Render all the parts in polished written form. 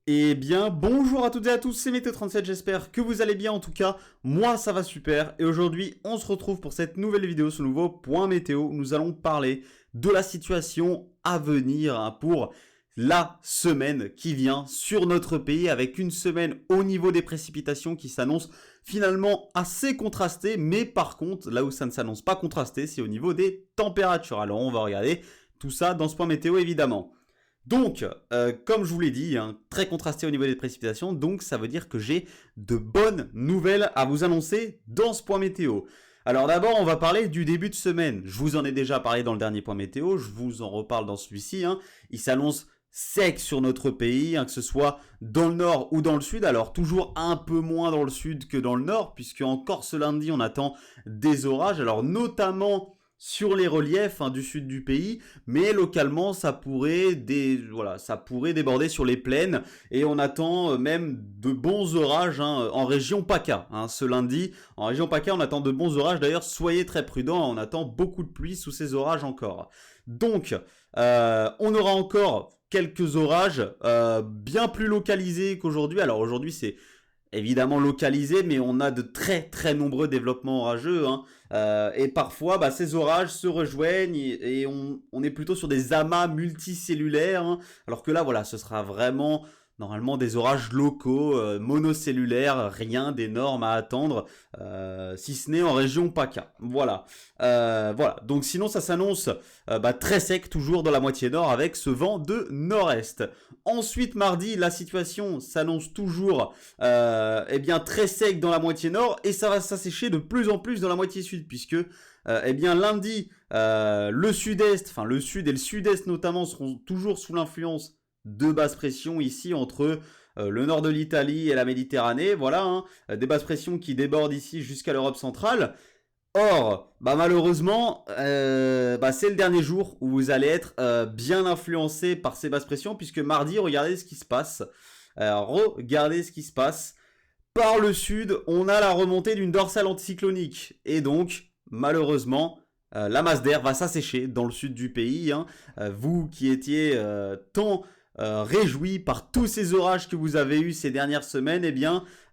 Eh bien, bonjour à toutes et à tous, c'est Météo37, j'espère que vous allez bien. En tout cas, moi ça va super. Et aujourd'hui, on se retrouve pour cette nouvelle vidéo, ce nouveau point météo. Nous allons parler de la situation à venir pour la semaine qui vient sur notre pays, avec une semaine au niveau des précipitations qui s'annonce finalement assez contrastée. Mais par contre, là où ça ne s'annonce pas contrasté, c'est au niveau des températures. Alors on va regarder tout ça dans ce point météo évidemment. Donc, comme je vous l'ai dit, hein, très contrasté au niveau des précipitations, donc ça veut dire que j'ai de bonnes nouvelles à vous annoncer dans ce point météo. Alors d'abord, on va parler du début de semaine. Je vous en ai déjà parlé dans le dernier point météo, je vous en reparle dans celui-ci. Hein. Il s'annonce sec sur notre pays, hein, que ce soit dans le nord ou dans le sud. Alors toujours un peu moins dans le sud que dans le nord, puisque encore ce lundi, on attend des orages. Alors notamment sur les reliefs du sud du pays, mais localement ça pourrait déborder sur les plaines et on attend même de bons orages en région PACA. Ce lundi, en région PACA, on attend de bons orages. D'ailleurs, soyez très prudents, on attend beaucoup de pluie sous ces orages encore. Donc, on aura encore quelques orages bien plus localisés qu'aujourd'hui. Alors aujourd'hui, c'est évidemment localisé, mais on a de très très nombreux développements orageux. Et parfois, ces orages se rejoignent et on est plutôt sur des amas multicellulaires. Alors que là, voilà, ce sera vraiment normalement des orages locaux, monocellulaires, rien d'énorme à attendre, si ce n'est en région PACA. Voilà. Voilà. Donc sinon, ça s'annonce très sec, toujours dans la moitié nord, avec ce vent de nord-est. Ensuite, mardi, la situation s'annonce toujours très sec dans la moitié nord, et ça va s'assécher de plus en plus dans la moitié sud, puisque lundi, le sud-est, enfin le sud et le sud-est notamment, seront toujours sous l'influence de basses pressions ici entre le nord de l'Italie et la Méditerranée. Voilà, des basses pressions qui débordent ici jusqu'à l'Europe centrale. Or, malheureusement, c'est le dernier jour où vous allez être bien influencé par ces basses pressions, puisque mardi, regardez ce qui se passe. Regardez ce qui se passe. Par le sud, on a la remontée d'une dorsale anticyclonique. Et donc, malheureusement, la masse d'air va s'assécher dans le sud du pays. Vous qui étiez tant réjoui par tous ces orages que vous avez eus ces dernières semaines,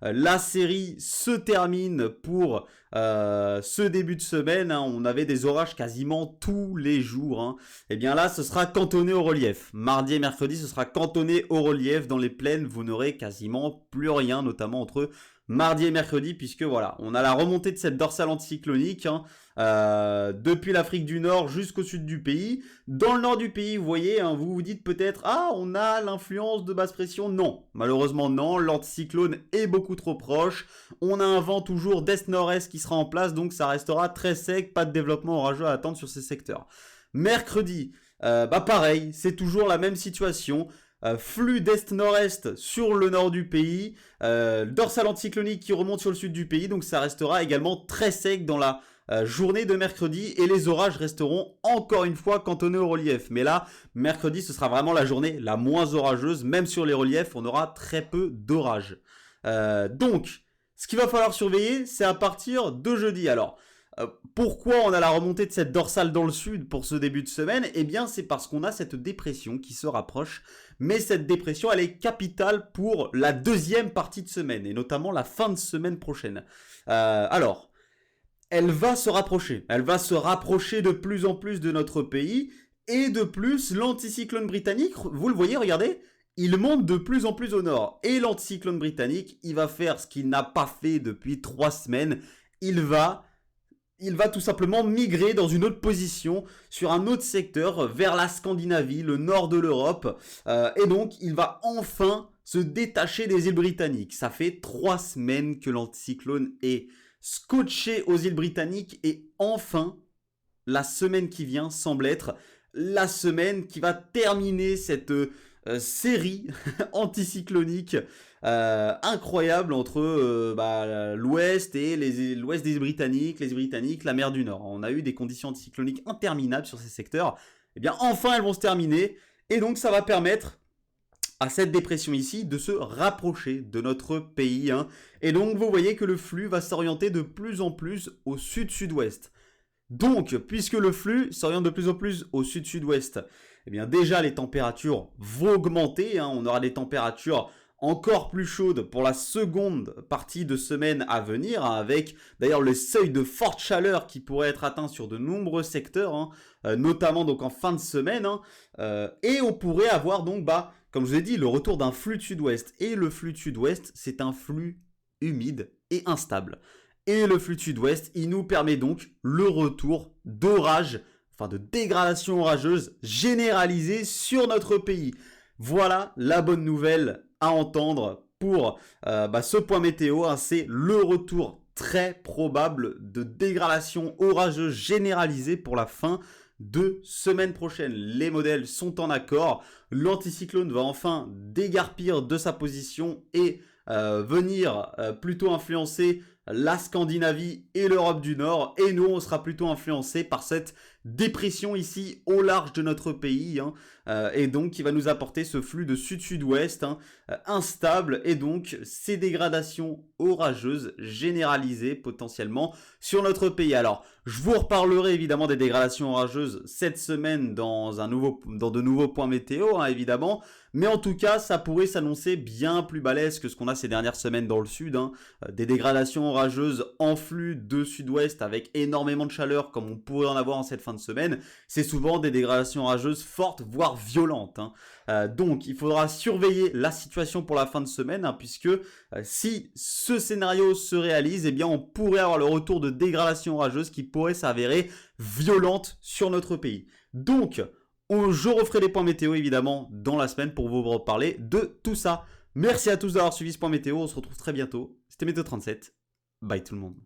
la série se termine pour ce début de semaine. On avait des orages quasiment tous les jours. Là, ce sera cantonné au relief. Mardi et mercredi, ce sera cantonné au relief. Dans les plaines, vous n'aurez quasiment plus rien, notamment entre mardi et mercredi, puisque voilà, on a la remontée de cette dorsale anticyclonique depuis l'Afrique du Nord jusqu'au sud du pays. Dans le nord du pays, vous voyez, vous vous dites peut-être, on a l'influence de basse pression. Non, malheureusement non, l'anticyclone est beaucoup trop proche. On a un vent toujours d'est-nord-est qui sera en place, donc ça restera très sec, pas de développement orageux à attendre sur ces secteurs. Mercredi, pareil, c'est toujours la même situation. Flux d'est-nord-est sur le nord du pays, dorsale anticyclonique qui remonte sur le sud du pays, donc ça restera également très sec dans la journée de mercredi, et les orages resteront encore une fois cantonnés au relief. Mais là, mercredi, ce sera vraiment la journée la moins orageuse, même sur les reliefs, on aura très peu d'orages. Donc, ce qu'il va falloir surveiller, c'est à partir de jeudi. Alors, pourquoi on a la remontée de cette dorsale dans le sud pour ce début de semaine? C'est parce qu'on a cette dépression qui se rapproche, mais cette dépression, elle est capitale pour la deuxième partie de semaine, et notamment la fin de semaine prochaine. Alors, elle va se rapprocher de plus en plus de notre pays, et de plus, l'anticyclone britannique, vous le voyez, regardez, il monte de plus en plus au nord, et l'anticyclone britannique, il va faire ce qu'il n'a pas fait depuis 3 semaines, il va tout simplement migrer dans une autre position, sur un autre secteur, vers la Scandinavie, le nord de l'Europe, et donc il va enfin se détacher des îles britanniques. Ça fait 3 semaines que l'anticyclone est scotché aux îles britanniques, et enfin, la semaine qui vient semble être la semaine qui va terminer cette série anticyclonique incroyable entre l'ouest et l'ouest des îles Britanniques, la mer du Nord. On a eu des conditions anticycloniques interminables sur ces secteurs. Enfin, elles vont se terminer, et donc ça va permettre à cette dépression ici de se rapprocher de notre pays. Et donc, vous voyez que le flux va s'orienter de plus en plus au sud-sud-ouest. Donc, puisque le flux s'oriente de plus en plus au sud-sud-ouest, déjà les températures vont augmenter. On aura des températures encore plus chaude pour la seconde partie de semaine à venir, hein, avec d'ailleurs le seuil de forte chaleur qui pourrait être atteint sur de nombreux secteurs, hein, notamment donc en fin de semaine, hein, et on pourrait avoir donc, comme je vous ai dit, le retour d'un flux de sud-ouest. Et le flux de sud-ouest, c'est un flux humide et instable. Et le flux de sud-ouest, il nous permet donc le retour d'orages, enfin de dégradation orageuse généralisée sur notre pays. Voilà la bonne nouvelle à entendre pour ce point météo, hein, c'est le retour très probable de dégradation orageuse généralisée pour la fin de semaine prochaine. Les modèles sont en accord, l'anticyclone va enfin dégarpir de sa position et venir plutôt influencer la Scandinavie et l'Europe du Nord, et nous on sera plutôt influencé par cette dépression ici au large de notre pays, hein, et donc qui va nous apporter ce flux de sud-sud-ouest, hein, instable, et donc ces dégradations orageuses généralisées potentiellement sur notre pays. Alors je vous reparlerai évidemment des dégradations orageuses cette semaine dans de nouveaux points météo, hein, évidemment, mais en tout cas ça pourrait s'annoncer bien plus balèze que ce qu'on a ces dernières semaines dans le sud, hein, des dégradations orageuses en flux de sud-ouest avec énormément de chaleur comme on pourrait en avoir en cette fin de semaine. C'est souvent des dégradations orageuses fortes voire violentes, hein. Donc il faudra surveiller la situation pour la fin de semaine, hein, puisque si ce scénario se réalise, eh bien on pourrait avoir le retour de dégradations orageuses qui pourraient s'avérer violentes sur notre pays. Donc je referai les points météo évidemment dans la semaine pour vous reparler de tout ça. Merci à tous d'avoir suivi ce point météo, on se retrouve très bientôt. C'était Météo 37, bye tout le monde.